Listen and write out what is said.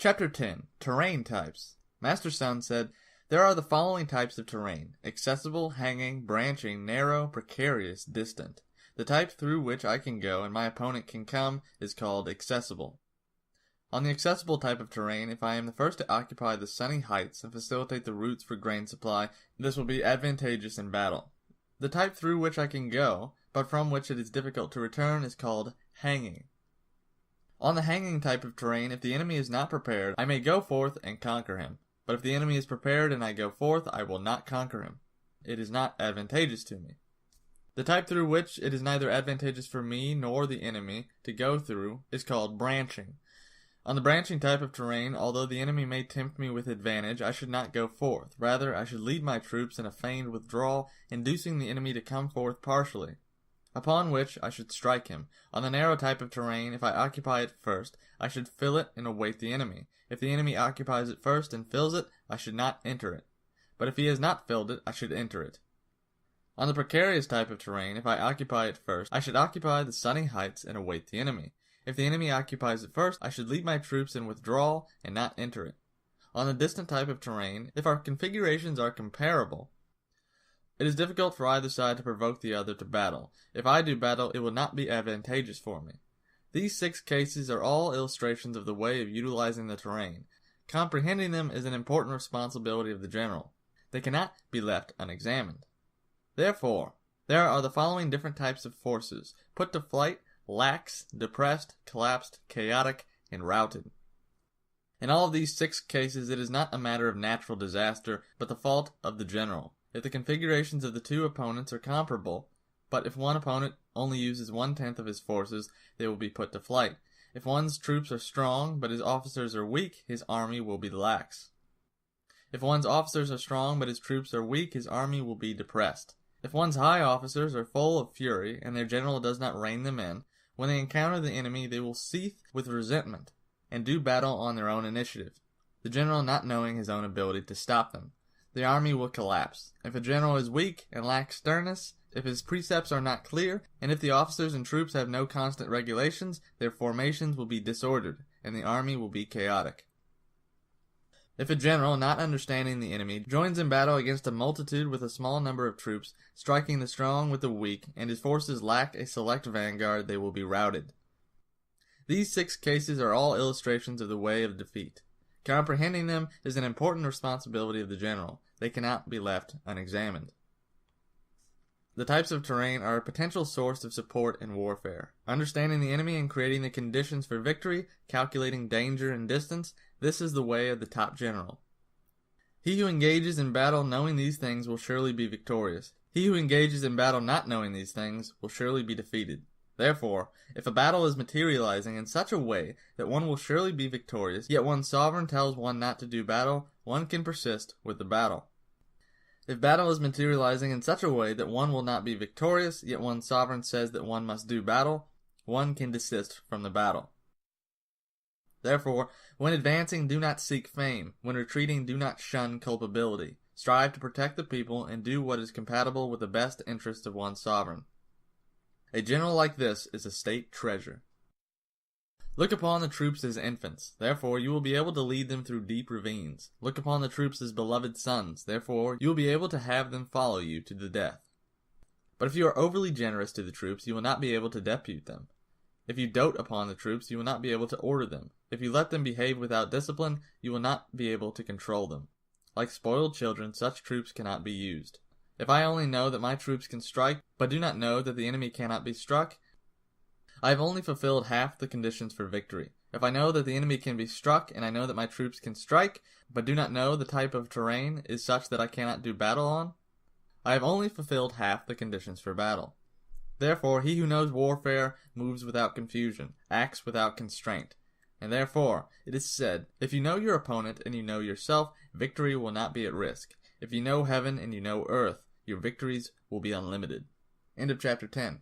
Chapter 10. Terrain Types. Master Sun said, there are the following types of terrain: accessible, hanging, branching, narrow, precarious, distant. The type through which I can go and my opponent can come is called accessible. On the accessible type of terrain, if I am the first to occupy the sunny heights and facilitate the routes for grain supply, this will be advantageous in battle. The type through which I can go, but from which it is difficult to return, is called hanging. On the hanging type of terrain, if the enemy is not prepared, I may go forth and conquer him. But if the enemy is prepared and I go forth, I will not conquer him. It is not advantageous to me. The type through which it is neither advantageous for me nor the enemy to go through is called branching. On the branching type of terrain, although the enemy may tempt me with advantage, I should not go forth. Rather, I should lead my troops in a feigned withdrawal, inducing the enemy to come forth partially, upon which I should strike him. On the narrow type of terrain, if I occupy it first, I should fill it and await the enemy. If the enemy occupies it first and fills it, I should not enter it. But if he has not filled it, I should enter it. On the precarious type of terrain, if I occupy it first, I should occupy the sunny heights and await the enemy. If the enemy occupies it first, I should lead my troops in withdrawal and not enter it. On the distant type of terrain, if our configurations are comparable, it is difficult for either side to provoke the other to battle. If I do battle, it will not be advantageous for me. These 6 cases are all illustrations of the way of utilizing the terrain. Comprehending them is an important responsibility of the general. They cannot be left unexamined. Therefore, there are the following different types of forces: put to flight, lax, depressed, collapsed, chaotic, and routed. In all of these 6 cases, it is not a matter of natural disaster, but the fault of the general. If the configurations of the 2 opponents are comparable, but if one opponent only uses 1/10 of his forces, they will be put to flight. If one's troops are strong, but his officers are weak, his army will be lax. If one's officers are strong, but his troops are weak, his army will be depressed. If one's high officers are full of fury, and their general does not rein them in, when they encounter the enemy, they will seethe with resentment, and do battle on their own initiative, the general not knowing his own ability to stop them. The army will collapse. If a general is weak and lacks sternness, if his precepts are not clear, and if the officers and troops have no constant regulations, their formations will be disordered, and the army will be chaotic. If a general, not understanding the enemy, joins in battle against a multitude with a small number of troops, striking the strong with the weak, and his forces lack a select vanguard, they will be routed. These 6 cases are all illustrations of the way of defeat. Comprehending them is an important responsibility of the general. They cannot be left unexamined. The types of terrain are a potential source of support in warfare. Understanding the enemy and creating the conditions for victory, calculating danger and distance, this is the way of the top general. He who engages in battle knowing these things will surely be victorious. He who engages in battle not knowing these things will surely be defeated. Therefore, if a battle is materializing in such a way that one will surely be victorious, yet one's sovereign tells one not to do battle, one can persist with the battle. If battle is materializing in such a way that one will not be victorious, yet one's sovereign says that one must do battle, one can desist from the battle. Therefore, when advancing, do not seek fame. When retreating, do not shun culpability. Strive to protect the people and do what is compatible with the best interests of one's sovereign. A general like this is a state treasure. Look upon the troops as infants, therefore you will be able to lead them through deep ravines. Look upon the troops as beloved sons, therefore you will be able to have them follow you to the death. But if you are overly generous to the troops, you will not be able to depute them. If you dote upon the troops, you will not be able to order them. If you let them behave without discipline, you will not be able to control them. Like spoiled children, such troops cannot be used. If I only know that my troops can strike, but do not know that the enemy cannot be struck, I have only fulfilled half the conditions for victory. If I know that the enemy can be struck, and I know that my troops can strike, but do not know the type of terrain is such that I cannot do battle on, I have only fulfilled half the conditions for battle. Therefore, he who knows warfare moves without confusion, acts without constraint. And therefore, it is said, if you know your opponent and you know yourself, victory will not be at risk. If you know heaven and you know earth, your victories will be unlimited. End of chapter 10.